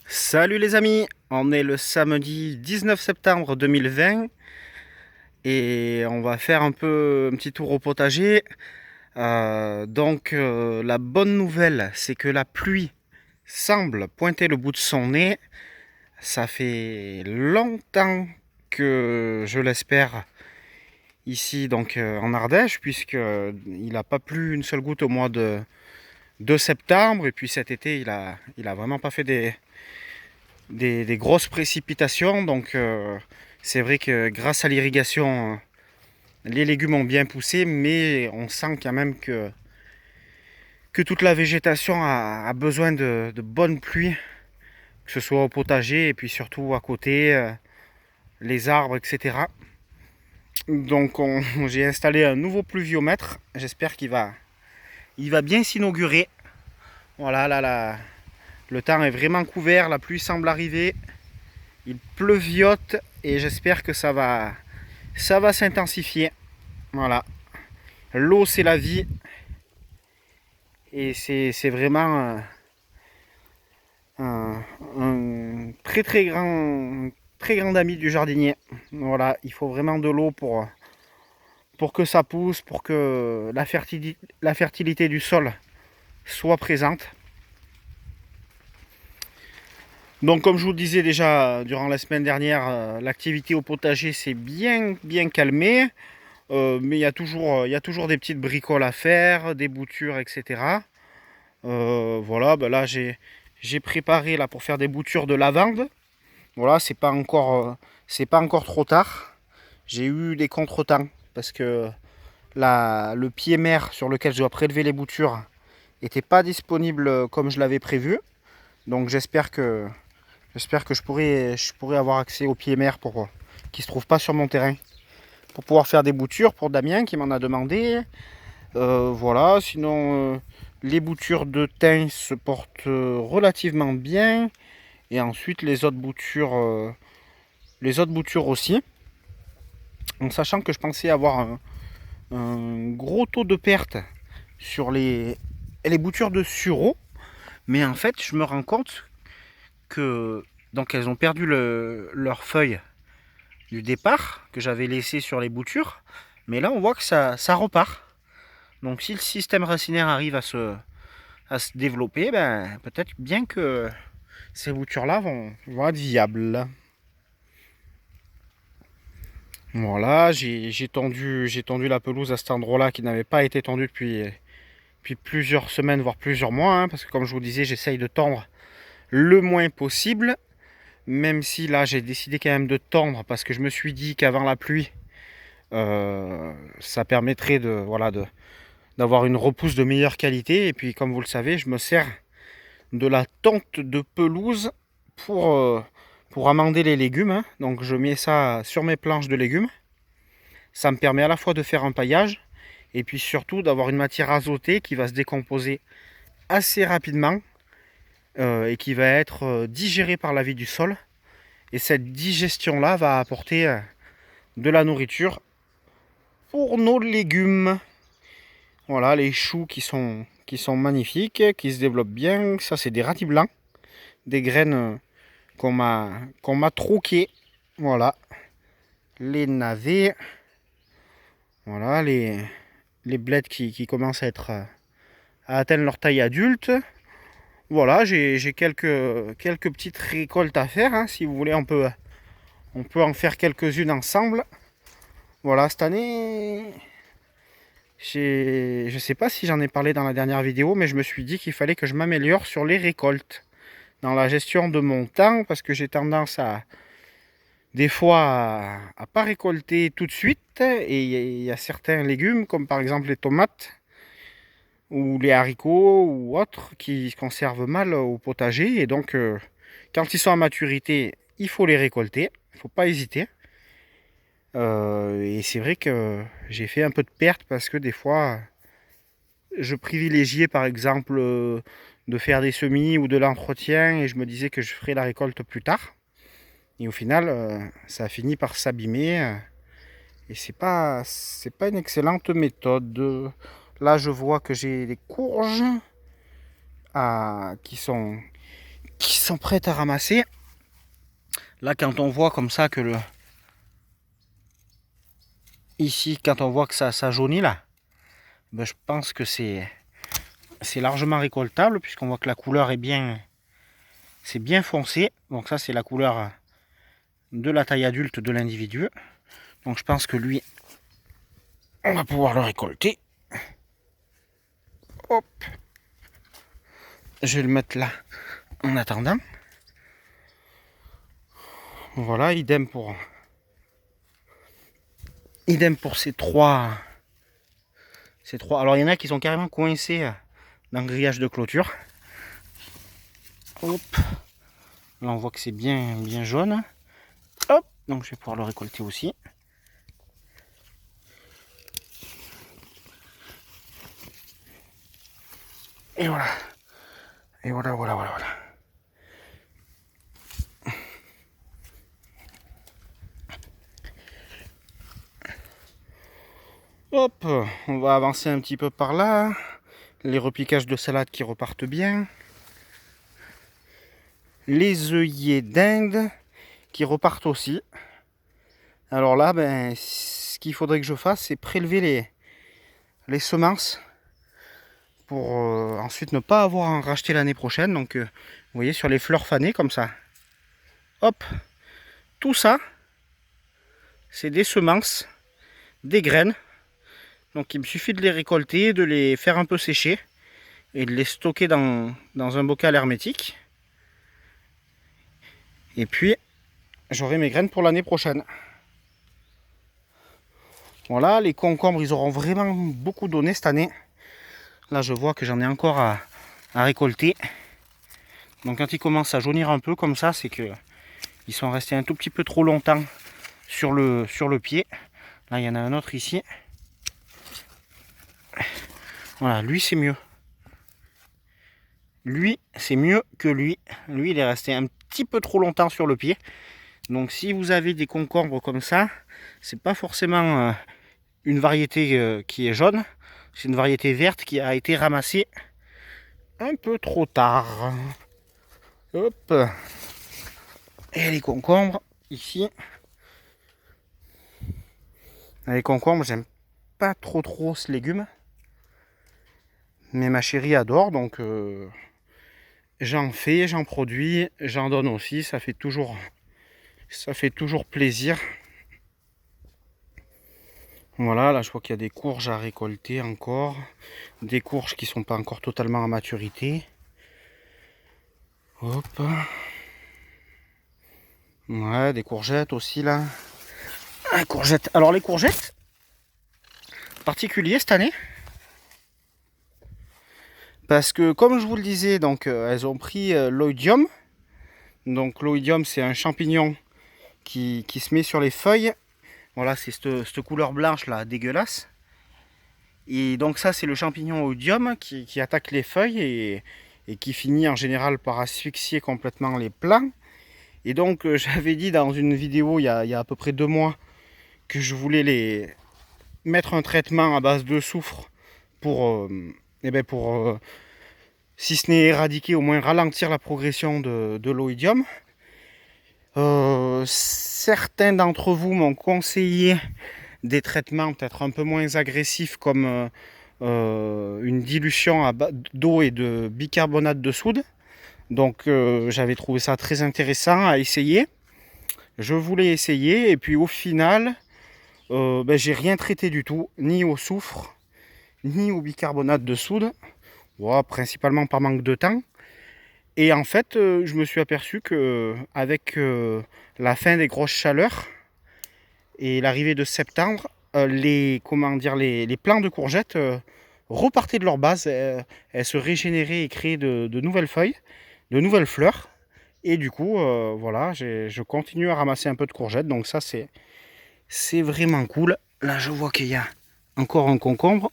Salut les amis, on est le samedi 19 septembre 2020 et on va faire un petit tour au potager. La bonne nouvelle, c'est que la pluie semble pointer le bout de son nez. Ça fait longtemps que je l'espère ici en Ardèche, puisque il n'a pas plu une seule goutte au mois de septembre, et puis cet été il a vraiment pas fait des grosses précipitations. C'est vrai que grâce à l'irrigation, les légumes ont bien poussé, mais on sent quand même que toute la végétation a besoin de bonnes pluies, que ce soit au potager et puis surtout à côté, les arbres, etc. J'ai installé un nouveau pluviomètre. J'espère il va bien s'inaugurer. Voilà, là, le temps est vraiment couvert, la pluie semble arriver. Il pleuviote et j'espère que ça va s'intensifier. Voilà. L'eau, c'est la vie. Et c'est vraiment un très grand ami du jardinier. Voilà, il faut vraiment de l'eau pour que ça pousse, pour que la fertilité du sol soit présente. Donc comme je vous le disais déjà durant la semaine dernière, l'activité au potager s'est bien calmée. Mais il y a toujours des petites bricoles à faire, des boutures, etc. Voilà, ben là j'ai préparé là pour faire des boutures de lavande. Voilà, c'est pas encore trop tard. J'ai eu des contretemps parce que le pied mère sur lequel je dois prélever les boutures n'était pas disponible comme je l'avais prévu. Donc j'espère que je pourrai avoir accès au pied mère pour qui se trouve pas sur mon terrain pour pouvoir faire des boutures pour Damien qui m'en a demandé. Voilà, sinon les boutures de thym se portent relativement bien. Et ensuite les autres boutures aussi. En sachant que je pensais avoir un gros taux de perte sur les boutures de sureau. Mais en fait, je me rends compte que elles ont perdu leurs feuilles du départ que j'avais laissé sur les boutures. Mais là, on voit que ça repart. Donc si le système racinaire arrive à se développer, ben, peut-être bien que ces boutures-là vont être viables. Voilà, j'ai tendu la pelouse à cet endroit-là qui n'avait pas été tendue depuis plusieurs semaines, voire plusieurs mois, hein, parce que comme je vous disais, j'essaye de tendre le moins possible, même si là j'ai décidé quand même de tendre parce que je me suis dit qu'avant la pluie, ça permettrait d'avoir une repousse de meilleure qualité. Et puis comme vous le savez, je me sers de la tonte de pelouse pour amender les légumes, hein. Donc je mets ça sur mes planches de légumes. Ça me permet à la fois de faire un paillage et puis surtout d'avoir une matière azotée qui va se décomposer assez rapidement et qui va être digérée par la vie du sol. Et cette digestion-là va apporter de la nourriture pour nos légumes. Voilà, les choux qui sont magnifiques, qui se développent bien. Ça, c'est des radis blancs, des graines qu'on m'a troquées. Voilà, les navets. Voilà, les bleds qui commencent à atteindre leur taille adulte. Voilà, j'ai quelques petites récoltes à faire, hein. Si vous voulez, on peut en faire quelques-unes ensemble. Voilà, cette année, je ne sais pas si j'en ai parlé dans la dernière vidéo, mais je me suis dit qu'il fallait que je m'améliore sur les récoltes, dans la gestion de mon temps, parce que j'ai tendance des fois à pas récolter tout de suite. Et il y a certains légumes, comme par exemple les tomates, ou les haricots ou autres qui se conservent mal au potager. Et donc, quand ils sont à maturité, il faut les récolter. Il ne faut pas hésiter. Et c'est vrai que j'ai fait un peu de perte parce que des fois, je privilégiais par exemple de faire des semis ou de l'entretien et je me disais que je ferais la récolte plus tard. Et au final, ça a fini par s'abîmer. Et c'est pas une excellente méthode. Là, je vois que j'ai des courges qui qui sont prêtes à ramasser. Là, quand on voit comme ça que le... Ici, quand on voit que ça jaunit là, ben, je pense que c'est largement récoltable puisqu'on voit que la couleur est bien... C'est bien foncé. Donc ça, c'est la couleur de la taille adulte de l'individu. Donc je pense que lui, on va pouvoir le récolter. Hop. Je vais le mettre là en attendant. Voilà, idem pour ces trois. Alors il y en a qui sont carrément coincés dans le grillage de clôture. Hop. Là on voit que c'est bien jaune. Hop. Donc je vais pouvoir le récolter aussi. Et voilà. Et voilà. Hop, on va avancer un petit peu par là. Les repiquages de salade qui repartent bien. Les œillets d'Inde qui repartent aussi. Alors là, ben, ce qu'il faudrait que je fasse, c'est prélever les semences pour ensuite ne pas avoir à en racheter l'année prochaine. Donc, vous voyez, sur les fleurs fanées comme ça. Hop, tout ça, c'est des semences, des graines. Donc, il me suffit de les récolter, de les faire un peu sécher et de les stocker dans un bocal hermétique. Et puis, j'aurai mes graines pour l'année prochaine. Voilà, les concombres, ils auront vraiment beaucoup donné cette année. Là, je vois que j'en ai encore à récolter. Donc, quand ils commencent à jaunir un peu comme ça, c'est que ils sont restés un tout petit peu trop longtemps sur le pied. Là, il y en a un autre ici. Voilà, lui, c'est mieux. Lui, c'est mieux que lui. Lui, il est resté un petit peu trop longtemps sur le pied. Donc, si vous avez des concombres comme ça, c'est pas forcément une variété qui est jaune. C'est une variété verte qui a été ramassée un peu trop tard. Hop. Et les concombres, ici. Les concombres, j'aime pas trop ce légume. Mais ma chérie adore, donc j'en fais, j'en produis, j'en donne aussi. Ça fait toujours plaisir. Voilà, là je vois qu'il y a des courges à récolter encore. Des courges qui ne sont pas encore totalement à maturité. Hop. Ouais, des courgettes aussi là. Ah, courgettes. Alors les courgettes, particulier cette année. Parce que comme je vous le disais, donc elles ont pris l'oïdium. Donc l'oïdium, c'est un champignon qui se met sur les feuilles. Voilà, c'est cette couleur blanche là, dégueulasse. Et donc ça, c'est le champignon oïdium qui attaque les feuilles et qui finit en général par asphyxier complètement les plants. Et donc j'avais dit dans une vidéo il y a à peu près 2 mois que je voulais les mettre un traitement à base de soufre pour si ce n'est éradiquer, au moins ralentir la progression de l'oïdium. Certains d'entre vous m'ont conseillé des traitements peut-être un peu moins agressifs comme une dilution d'eau et de bicarbonate de soude. Donc j'avais trouvé ça très intéressant à essayer. Je voulais essayer et puis au final, j'ai rien traité du tout, ni au soufre, ni au bicarbonate de soude. Bon, principalement par manque de temps. Et en fait, je me suis aperçu que avec la fin des grosses chaleurs et l'arrivée de septembre, les plants de courgettes repartaient de leur base, elles se régénéraient et créaient de nouvelles feuilles, de nouvelles fleurs. Et du coup, voilà, je continue à ramasser un peu de courgettes. Donc ça, c'est vraiment cool. Là, je vois qu'il y a encore un concombre.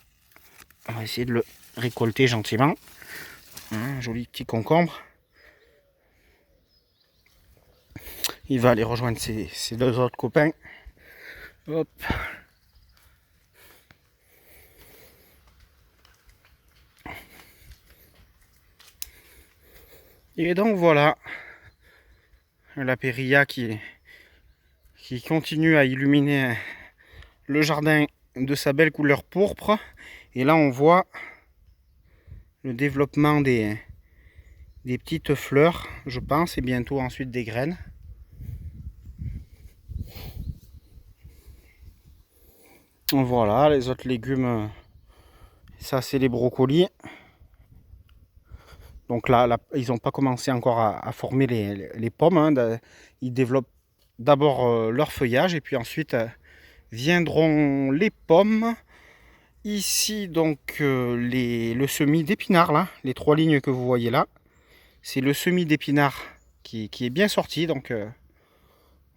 On va essayer de le récolter gentiment. Un joli petit concombre. Il va aller rejoindre ses 2 autres copains. Hop. Et donc voilà, la périlla qui continue à illuminer le jardin de sa belle couleur pourpre. Et là on voit le développement des petites fleurs, je pense, et bientôt ensuite des graines. Voilà, les autres légumes, ça c'est les brocolis. Donc là, ils n'ont pas commencé encore à former les pommes. Hein. Ils développent d'abord leur feuillage et puis ensuite viendront les pommes. Ici donc le semis d'épinards, là, les 3 lignes que vous voyez là, c'est le semis d'épinards qui est bien sorti. Donc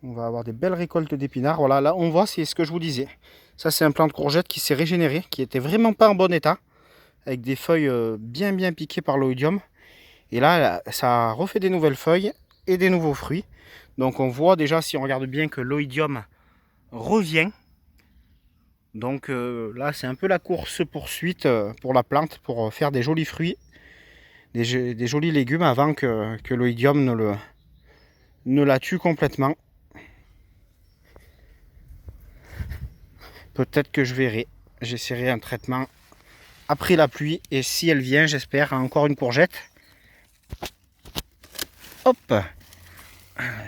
on va avoir des belles récoltes d'épinards. Voilà, là on voit, c'est ce que je vous disais. Ça c'est un plant de courgette qui s'est régénéré, qui était vraiment pas en bon état, avec des feuilles bien piquées par l'oïdium. Et là, ça refait des nouvelles feuilles et des nouveaux fruits. Donc on voit déjà, si on regarde bien, que l'oïdium revient. Donc là, c'est un peu la course-poursuite pour la plante, pour faire des jolis fruits, des jolis légumes avant que l'oïdium ne la tue complètement. Peut-être que je verrai. J'essaierai un traitement après la pluie. Et si elle vient, j'espère, encore une courgette. Hop!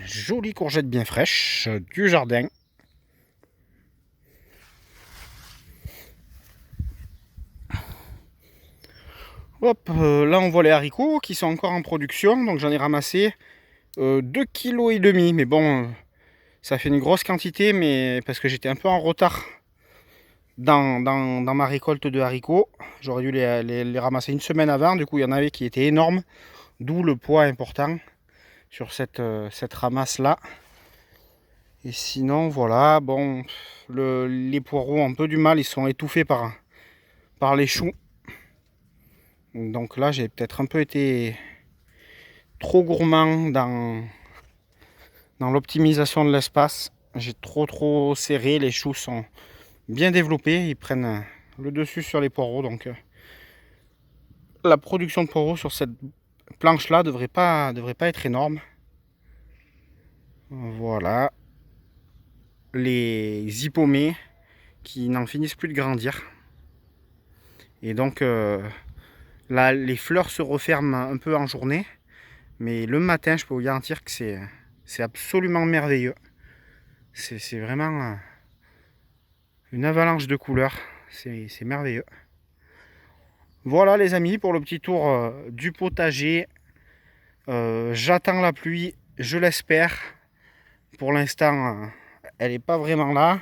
Jolie courgette bien fraîche du jardin. Hop, là on voit les haricots qui sont encore en production. Donc j'en ai ramassé 2,5 kg. Mais bon, ça fait une grosse quantité, mais parce que j'étais un peu en retard dans ma récolte de haricots. J'aurais dû les ramasser une semaine avant. Du coup, il y en avait qui étaient énormes. D'où le poids important sur cette ramasse là. Et sinon voilà, bon, les poireaux ont un peu du mal, ils sont étouffés par les choux. Donc là j'ai peut-être un peu été trop gourmand dans l'optimisation de l'espace. J'ai trop serré, les choux sont bien développés, ils prennent le dessus sur les poireaux. Donc la production de poireaux sur cette planche là devrait pas être énorme. Voilà, les hippomées qui n'en finissent plus de grandir. Et donc là, les fleurs se referment un peu en journée. Mais le matin, je peux vous garantir que c'est absolument merveilleux. C'est vraiment une avalanche de couleurs. C'est merveilleux. Voilà les amis pour le petit tour du potager. J'attends la pluie, je l'espère. Pour l'instant, elle n'est pas vraiment là.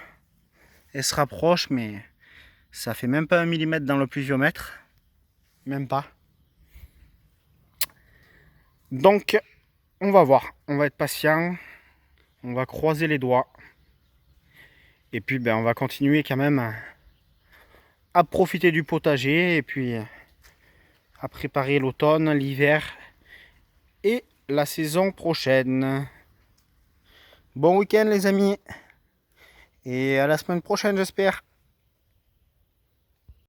Elle se rapproche, mais ça fait même pas 1 mm dans le pluviomètre. Même pas. Donc, on va voir. On va être patient. On va croiser les doigts. Et puis, on va continuer quand même à profiter du potager. Et puis, à préparer l'automne, l'hiver et la saison prochaine. Bon week-end les amis. Et à la semaine prochaine j'espère.